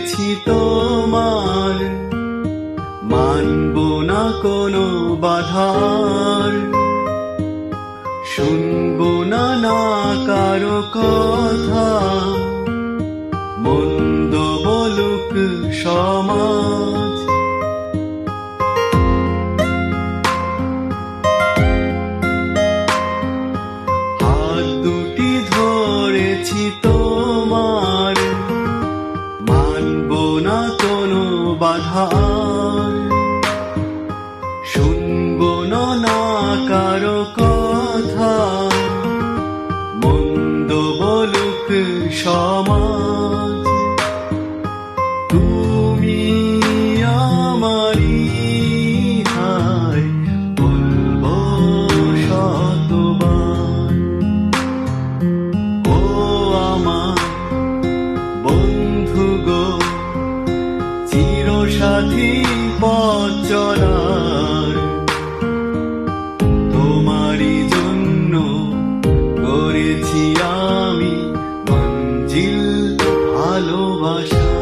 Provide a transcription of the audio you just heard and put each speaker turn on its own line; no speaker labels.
ধরেছি তোমার, মানব না কোনো বাধার, শুনবো না না কারো কথা, মন্দ বলুক সমাজ। হাত দুটি ধরেছি তোমার, মানব না কোনো বাধার, শুনবো না কারো কথা, মন্দ বলুক সমাজ। তুমি আমারি হায় বলবো শতবার, ও আমার বন্ধু গো, চিরসাথী পথ চলার, তোমারই জন্য করেছি আমি মঞ্জিল ভালোবাসা।